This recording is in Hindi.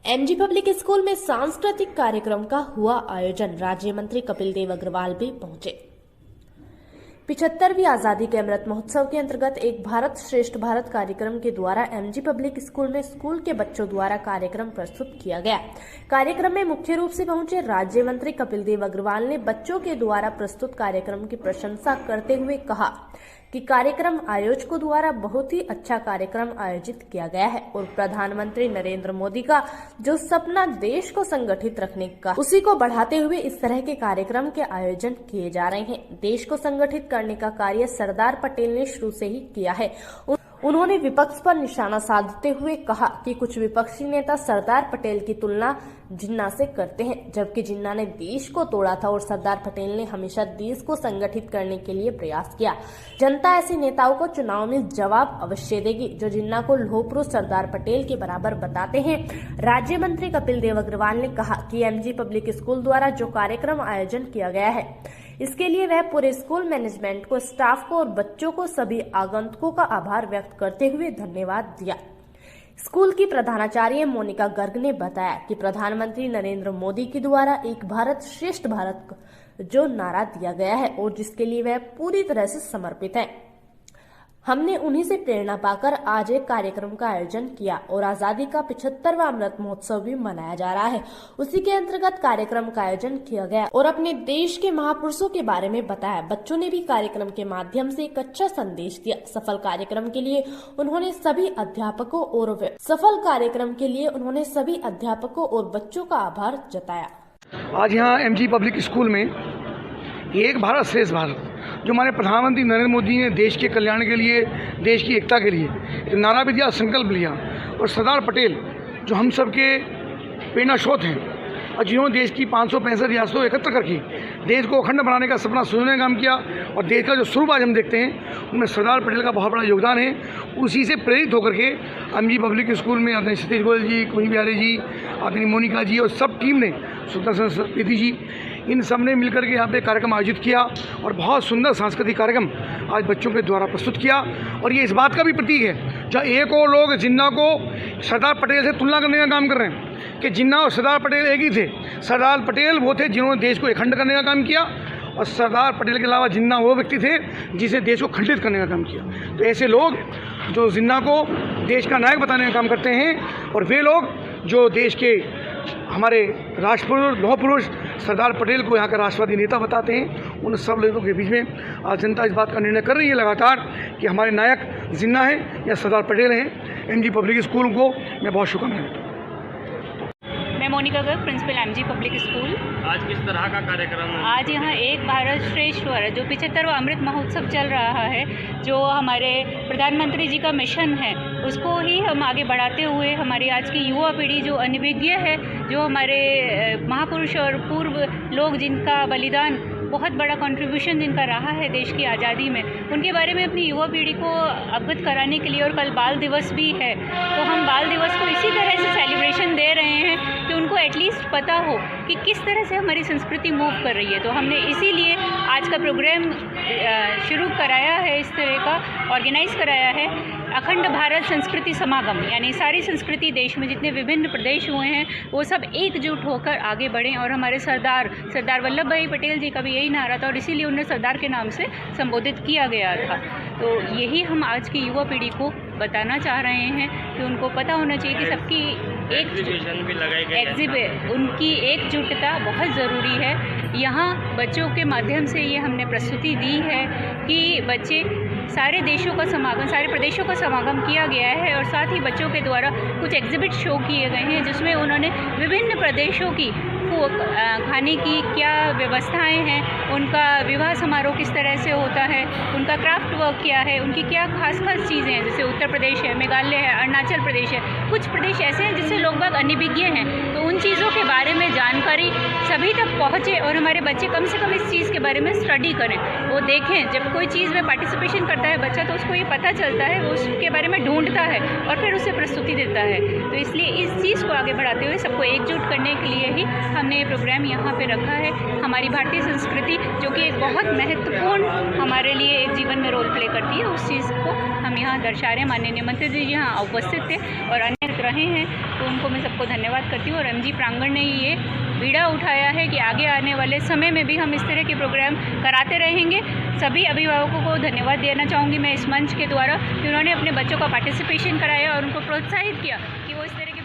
एमजी पब्लिक स्कूल में सांस्कृतिक कार्यक्रम का हुआ आयोजन। राज्य मंत्री कपिल देव अग्रवाल भी पहुंचे। 75वीं आजादी के अमृत महोत्सव के अंतर्गत एक भारत श्रेष्ठ भारत कार्यक्रम के द्वारा एमजी पब्लिक स्कूल में स्कूल के बच्चों द्वारा कार्यक्रम प्रस्तुत किया गया। कार्यक्रम में मुख्य रूप से पहुंचे राज्य मंत्री कपिल देव अग्रवाल ने बच्चों के द्वारा प्रस्तुत कार्यक्रम की प्रशंसा करते हुए कहा कि कार्यक्रम आयोजकों द्वारा बहुत ही अच्छा कार्यक्रम आयोजित किया गया है और प्रधानमंत्री नरेंद्र मोदी का जो सपना देश को संगठित रखने का, उसी को बढ़ाते हुए इस तरह के कार्यक्रम के आयोजन किए जा रहे हैं। देश को संगठित करने का कार्य सरदार पटेल ने शुरू से ही किया है। उन्होंने विपक्ष पर निशाना साधते हुए कहा कि कुछ विपक्षी नेता सरदार पटेल की तुलना जिन्ना से करते हैं, जबकि जिन्ना ने देश को तोड़ा था और सरदार पटेल ने हमेशा देश को संगठित करने के लिए प्रयास किया। जनता ऐसे नेताओं को चुनाव में जवाब अवश्य देगी जो जिन्ना को लौह पुरुष सरदार पटेल के बराबर बताते हैं। राज्य मंत्री कपिल देव अग्रवाल ने कहा कि एमजी पब्लिक स्कूल द्वारा जो कार्यक्रम आयोजन किया गया है, इसके लिए वह पूरे स्कूल मैनेजमेंट को, स्टाफ को और बच्चों को, सभी आगंतुकों का आभार व्यक्त करते हुए धन्यवाद दिया। स्कूल की प्रधानाचार्य मोनिका गर्ग ने बताया कि प्रधानमंत्री नरेंद्र मोदी के द्वारा एक भारत श्रेष्ठ भारत जो नारा दिया गया है और जिसके लिए वह पूरी तरह से समर्पित है, हमने उन्हीं से प्रेरणा पाकर आज एक कार्यक्रम का आयोजन किया और आजादी का 75वां अमृत महोत्सव भी मनाया जा रहा है। उसी के अंतर्गत कार्यक्रम का आयोजन किया गया और अपने देश के महापुरुषों के बारे में बताया। बच्चों ने भी कार्यक्रम के माध्यम से एक अच्छा संदेश दिया। सफल कार्यक्रम के लिए उन्होंने सभी अध्यापकों और बच्चों का आभार जताया। आज यहाँ एमजी पब्लिक स्कूल में एक भारत श्रेष्ठ भारत जो हमारे प्रधानमंत्री नरेंद्र मोदी ने देश के कल्याण के लिए, देश की एकता के लिए एक नारा भी दिया, संकल्प लिया, और सरदार पटेल जो हम सब के प्रेरणा स्रोत हैं और जिन्होंने देश की 565 रियासतों एकत्र करके देश को अखंड बनाने का सपना सोचने का काम किया, और देश का जो स्वरूप आज हम देखते हैं उनमें सरदार पटेल का बहुत बड़ा योगदान है। उसी से प्रेरित होकर के एमजी पब्लिक स्कूल में आदरणीय सतीश गोयल जी, कुंज बिहारी जी, आदरणीय मोनिका जी और सब टीम ने, सुदर्शन सरस्वती जी, इन सब ने मिलकर के यहाँ पे कार्यक्रम आयोजित किया और बहुत सुंदर सांस्कृतिक कार्यक्रम आज बच्चों के द्वारा प्रस्तुत किया। और ये इस बात का भी प्रतीक है जहाँ एक और लोग जिन्ना को सरदार पटेल से तुलना करने का काम कर रहे हैं कि जिन्ना और सरदार पटेल एक ही थे। सरदार पटेल वो थे जिन्होंने देश को अखंड करने का काम किया, और सरदार पटेल के अलावा जिन्ना वो व्यक्ति थे जिसे देश को खंडित करने का काम किया। तो ऐसे लोग जो जिन्ना को देश का नायक बताने का काम करते हैं, और वे लोग जो देश के हमारे राष्ट्रपुरुष, लौह पुरुष सरदार पटेल को यहाँ का राष्ट्रवादी नेता बताते हैं, उन सब लोगों के बीच में आज जनता इस बात का निर्णय कर रही है लगातार कि हमारे नायक जिन्ना है या सरदार पटेल हैं। एमजी पब्लिक स्कूल को मैं बहुत शुभकामनाएं देता हूँ। मैं Monika Garg, principal M G public school. आज किस तरह का कार्यक्रम है? आज यहाँ एक भारत श्रेष्ठ भारत जो 75वां अमृत महोत्सव चल रहा है, जो हमारे प्रधानमंत्री जी का मिशन है, उसको ही हम आगे बढ़ाते हुए हमारी आज की युवा पीढ़ी जो अनभिज्ञ है, जो हमारे महापुरुष और पूर्व लोग जिनका बलिदान, बहुत बड़ा कंट्रीब्यूशन जिनका रहा है देश की आज़ादी में, उनके बारे में अपनी युवा पीढ़ी को अवगत कराने के लिए, और कल बाल दिवस भी है, तो हम बाल दिवस को इसी तरह से सेलिब्रेशन दे रहे हैं कि उनको एटलीस्ट पता हो कि किस तरह से हमारी संस्कृति मूव कर रही है। तो हमने इसीलिए आज का प्रोग्राम शुरू कराया है, इस तरह का ऑर्गेनाइज कराया है, अखंड भारत संस्कृति समागम, यानी सारी संस्कृति देश में जितने विभिन्न प्रदेश हुए हैं वो सब एकजुट होकर आगे बढ़ें। और हमारे सरदार वल्लभ भाई पटेल जी का भी यही नारा था और इसीलिए उन्हें सरदार के नाम से संबोधित किया गया था। तो यही हम आज की युवा पीढ़ी को बताना चाह रहे हैं कि उनको पता होना चाहिए कि सबकी उनकी एकजुटता बहुत ज़रूरी है। यहाँ बच्चों के माध्यम से ये हमने प्रस्तुति दी है कि बच्चे सारे देशों का समागम, सारे प्रदेशों का समागम किया गया है, और साथ ही बच्चों के द्वारा कुछ एग्जिबिट शो किए गए हैं जिसमें उन्होंने विभिन्न प्रदेशों की खाने की क्या व्यवस्थाएं हैं, उनका विवाह समारोह किस तरह से होता है, उनका क्राफ्ट वर्क क्या है, उनकी क्या खास चीज़ें हैं, जैसे उत्तर प्रदेश है, मेघालय है, अरुणाचल प्रदेश है, कुछ प्रदेश ऐसे हैं जिससे लोग बाग अनभिज्ञ हैं। तो उन चीज़ों के बारे में जानकारी सभी तक पहुँचे और हमारे बच्चे कम से कम इस चीज़ के बारे में स्टडी करें, वो देखें। जब कोई चीज़ में पार्टिसिपेशन करता है बच्चा तो उसको ये पता चलता है, वो उसके बारे में ढूंढता है और फिर उसे प्रस्तुति देता है। तो इसलिए इस चीज़ को आगे बढ़ाते हुए सबको एकजुट करने के लिए ही हमने ये प्रोग्राम यहाँ पे रखा है। हमारी भारतीय संस्कृति जो कि एक बहुत महत्वपूर्ण हमारे लिए एक जीवन में रोल प्ले करती है, उस चीज़ को हम यहाँ दर्शा रहे हैं। माननीय मंत्री जी यहाँ उपस्थित थे और अन्य रहे हैं, तो उनको मैं सबको धन्यवाद करती हूँ। और एमजी प्रांगण ने ये बीड़ा उठाया है कि आगे आने वाले समय में भी हम इस तरह के प्रोग्राम कराते रहेंगे। सभी अभिभावकों को धन्यवाद देना चाहूँगी मैं इस मंच के द्वारा कि उन्होंने अपने बच्चों का पार्टिसिपेशन कराया और उनको प्रोत्साहित किया कि वो इस तरह